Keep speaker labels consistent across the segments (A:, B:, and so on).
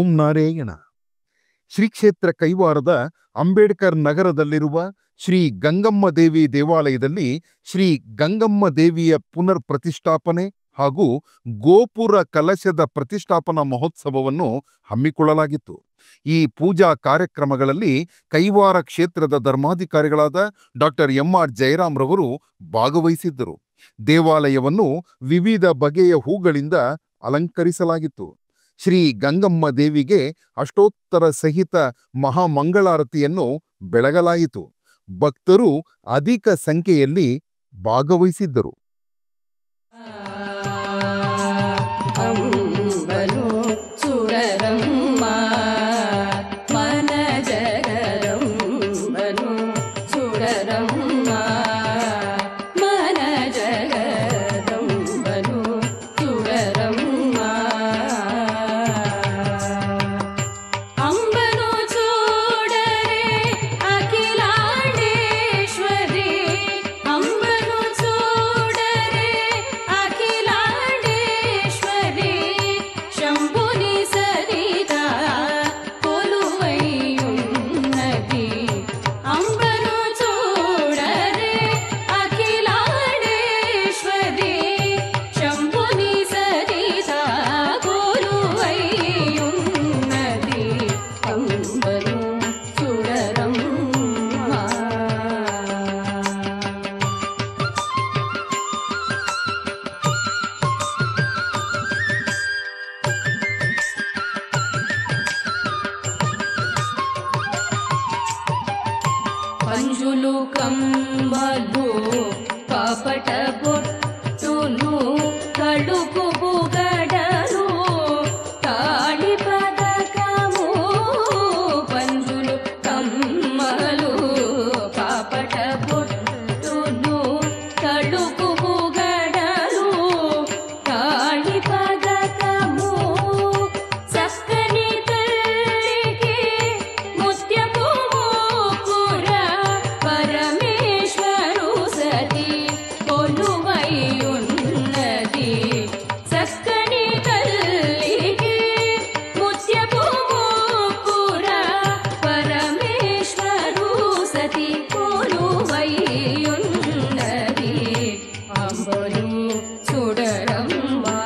A: ಓಂ ನಾರಾಯಣ. ಶ್ರೀ ಕ್ಷೇತ್ರ ಕೈವಾರದ ಅಂಬೇಡ್ಕರ್ ನಗರದಲ್ಲಿರುವ ಶ್ರೀ ಗಂಗಮ್ಮ ದೇವಿ ದೇವಾಲಯದಲ್ಲಿ ಶ್ರೀ ಗಂಗಮ್ಮ ದೇವಿಯ ಪುನರ್ ಪ್ರತಿಷ್ಠಾಪನೆ ಹಾಗೂ ಗೋಪುರ ಕಲಶದ ಪ್ರತಿಷ್ಠಾಪನಾ ಮಹೋತ್ಸವವನ್ನು ಹಮ್ಮಿಕೊಳ್ಳಲಾಗಿತ್ತು. ಈ ಪೂಜಾ ಕಾರ್ಯಕ್ರಮಗಳಲ್ಲಿ ಕೈವಾರ ಕ್ಷೇತ್ರದ ಧರ್ಮಾಧಿಕಾರಿಗಳಾದ ಡಾಕ್ಟರ್ ಎಂ.ಆರ್. ಜಯರಾಮ್ ರವರು ಭಾಗವಹಿಸಿದ್ದರು. ದೇವಾಲಯವನ್ನು ವಿವಿಧ ಬಗೆಯ ಹೂಗಳಿಂದ ಅಲಂಕರಿಸಲಾಗಿತ್ತು. ಶ್ರೀ ಗಂಗಮ್ಮ ದೇವಿಗೆ ಅಷ್ಟೋತ್ತರ ಸಹಿತ ಮಹಾಮಂಗಳಾರತಿಯನ್ನು ಬೆಳಗಲಾಯಿತು. ಭಕ್ತರು ಅಧಿಕ ಸಂಖ್ಯೆಯಲ್ಲಿ ಭಾಗವಹಿಸಿದ್ದರು.
B: పంజులు కంబలు పాపట బొట్టులు కడుపు బుగడలు తాళి పదకము. పంజులు కమ్మలు పాపట బొట్టులు కడుపు బుగడలు తాళి పదకము. సక్కని తల్లికి ముత్యపు పరమేశ్వరు సతి కొలువైయున్నది. చక్కని తల్లికి ముత్యపు మూపుర పరమేశ్వరు సతి కొలువైయున్నది. అంబరు చూడరమ్మా.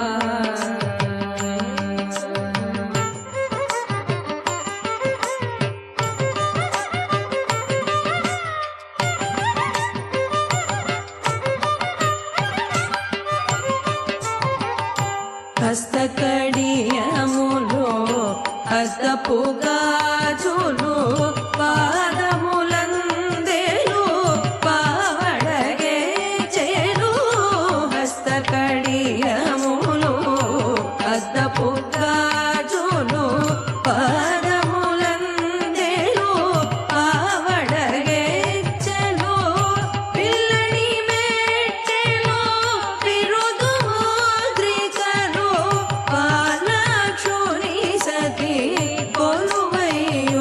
B: హస్తకడియములు హస్తపు గాజులు పాదములందేలు పావడగే చేరు. హస్తకడియములు హస్తపు గాజులు పాదములందేలు పావడగే చెలు. పిల్లని మెట్టెలు పిరుదు ముద్రికలు పాలక్షుని సతి కొలువైయున్నది.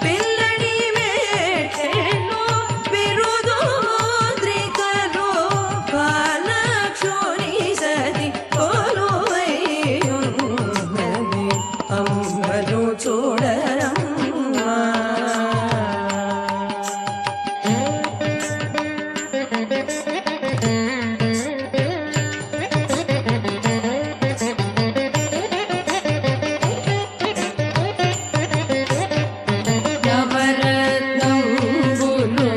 B: పిల్లని మెట్టెలు పిరుదు ముద్రికలు పాలక్షుని సతి కొలువైయున్నది. అంబలు చూడరమ్మా. నవరత్నంబులు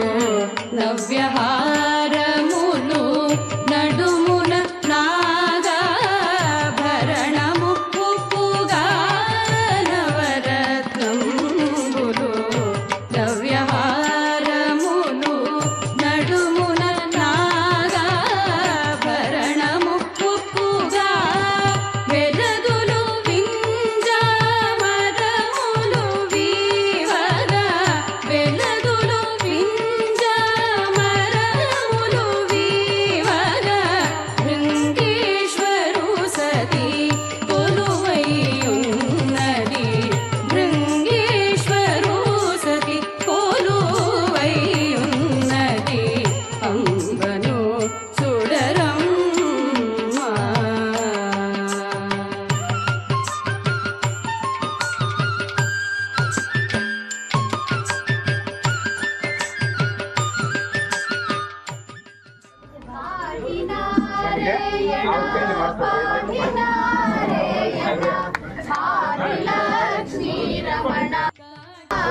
B: నవ్యహారములు నడుమున నాగాభరణము ఉప్పుగా. నవరత్నం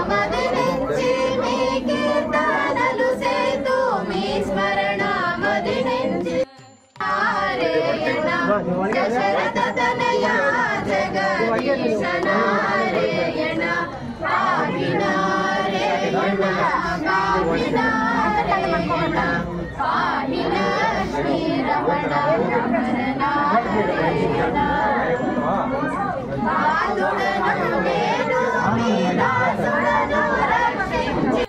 C: మదినించి మీ కీర్తనలు సేతు మీ స్మరణ మదినించి దశరథ తనయ జగదీశ నారాయణ పాహి నారాయణ పాహి నారాయణ పాహి లక్ష్మీ రమణ రమణ నారాయణ పాదుడను నేను మీ దాసుడను రక్షించి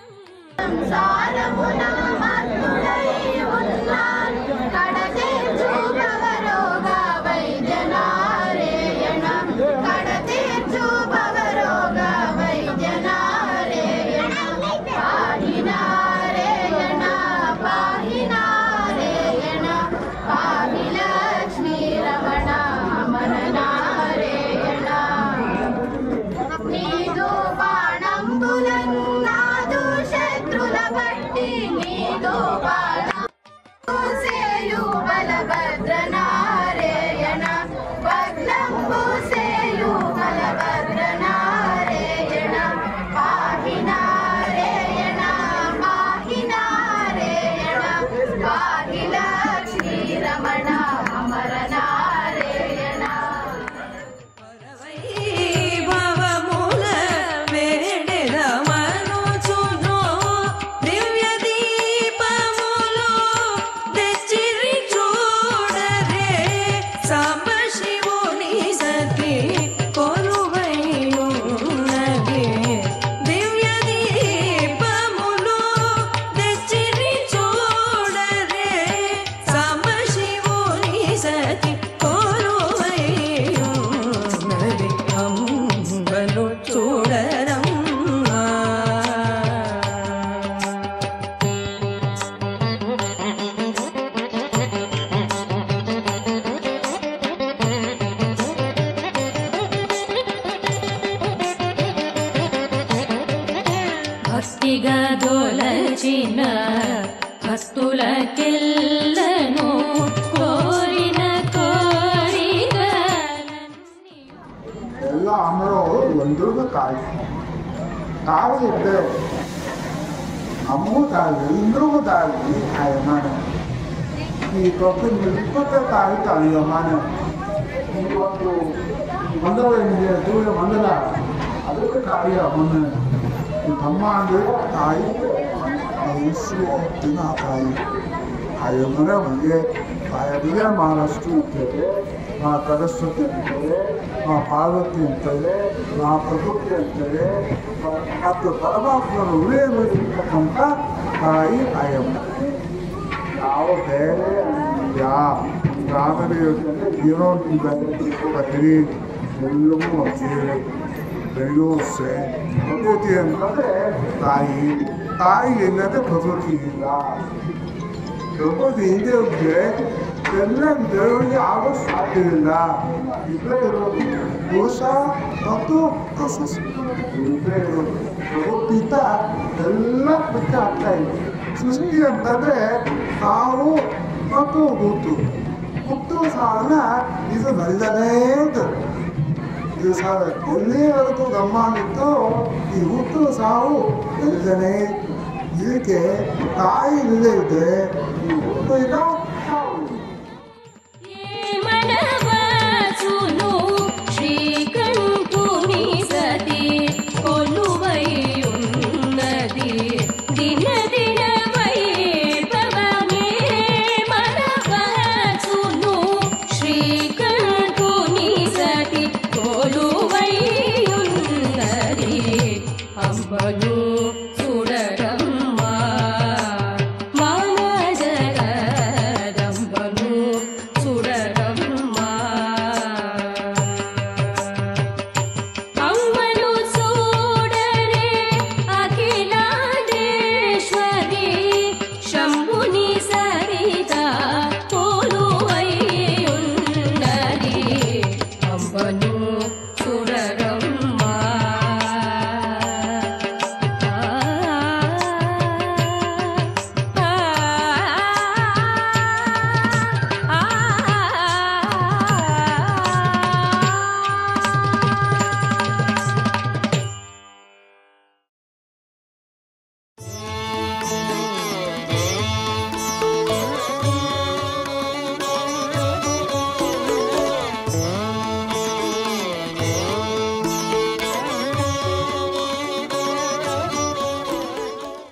C: సంసారమున మత్తుడై ఉన్నాను కడతీర్చు భవరోగ వైద్య నారాయణ కడతీర్చు భవరోగ వైద్య నారాయణ పాహి నారాయణ పాహి నారాయణ పాహి లక్ష్మీ రమణ అమర నారాయణ నీదు బాణంబులను నాదు శత్రుల బట్టి నీదు బాణంబు సేయు బలభద్ర నారాయణ పద్మంబు సేయు బలభద్ర నారాయణ పాహి నారాయణ పాహి నారాయణ పాహి లక్ష్మీ రమణ అమర నారాయణ
B: భవముల వేడెదమనుచును దివ్య దీపములు తెచ్చిరి చూడరే సాంబ శివుని సతి కొలువైయున్నది దివ్య దీపములు తెచ్చిరి చూడరే సాంబ శివుని సతి కొలువైయున్నది అంబను చూడరమ్మా భక్తిగా దొలచిన భక్తులకెల్లను కోరిన కోరికలన్నీ
D: ಎಲ್ಲ ಅಮರೋ ಎಲ್ರಿಗೂ ತಾಯಿ ತಾಯಿ ಇದ್ದೆ ನಮಗೂ ತಾಯಿ ಎಲ್ರಿಗೂ ತಾಯಿ ಅಯ್ಯಮ್ಮನೆ ಈ ಕೊಟ್ಟು ನಿಲ್ಪತ್ತೆ ತಾಯಿ ಅಯ್ಯಮ್ಮನೆ ಈ ಒಂದು ಮಂಡಲ ಏನಿದೆ ಸೂರ್ಯ ಮಂಡಲ ಅದಕ್ಕೆ ತಾಯಿ ಅಮ್ಮನೆ ಈ ತಮ್ಮ ಅಂದರೆ ತಾಯಿ ದಿನ ತಾಯಿ ಅಯ್ಯಮ್ಮನೆ ನನಗೆ ತಾಯಿಗೆ ಮಹಾರಾಷ್ಟ್ರ ಇರ್ತದೆ మా సరస్వతి అంತಾರೆ మా పార్వతి అంತಾರೆ మా ಪ್ರಕೃತಿ ಅಂತಾರೆ ಮತ್ತು ಪರಮಾತ್ಮನ ಉಳಿಯಬೇಕಂತ ತಾಯಿ ಆಯಮ್ಮ ನಾವು ಬೇರೆ ರಾಮನ ಯೋಜನೆ ಏನೋ ಬರೀ ಎಲ್ಲವೂ ಅಷ್ಟೇ ಬೆಳೆಯೋಸೆ ಪ್ರಕೃತಿ ಅಂತಂದರೆ ತಾಯಿ ತಾಯಿ ಇಲ್ಲದೆ ಪ್ರಕೃತಿ ಇಲ್ಲ ಪ್ರಕೃತಿ ಹಿಂದೆ ಹೋದ್ರೆ ಎಲ್ಲ ದೇವರಿಗೆ ಆಗೋ ಸಾಧ್ಯವಿಲ್ಲ ಇಬ್ಬರೇ ಇರೋದು ದೋಷ ಮತ್ತು ಇಬ್ಬರೇ ಇರೋದು ಪ್ರಕೃತಿಯಿಂದ ಎಲ್ಲ ಮುಖ್ಯ ಆಗ್ತಾ ಇದೆ ಸೃಷ್ಟಿ ಅಂತಂದ್ರೆ ನಾವು ಮತ್ತು ಹುಟ್ಟು ಹುಟ್ಟು ಸಾಲ ಇದು ನಲ್ಲದೇ ಇದು ಸಾಲ ಎಲ್ಲಿವರೆಗೂ ಗಮನ ಇತ್ತು ಈ ಹುಟ್ಟು ಸಾವು ನಲ್ಲದೇ ಇದಕ್ಕೆ ತಾಯಿ ಇಲ್ಲದೆ ಇದ್ರೆ ಈ ಹುಟ್ಟು ಇಲ್ಲ ಸಾವು
C: మనవసును శ్రీకంఠుని సతి కొలువైయున్నది దిన దిన వైభవమే మనవసును శ్రీకంఠుని సతి కొలువైయున్నది అంబను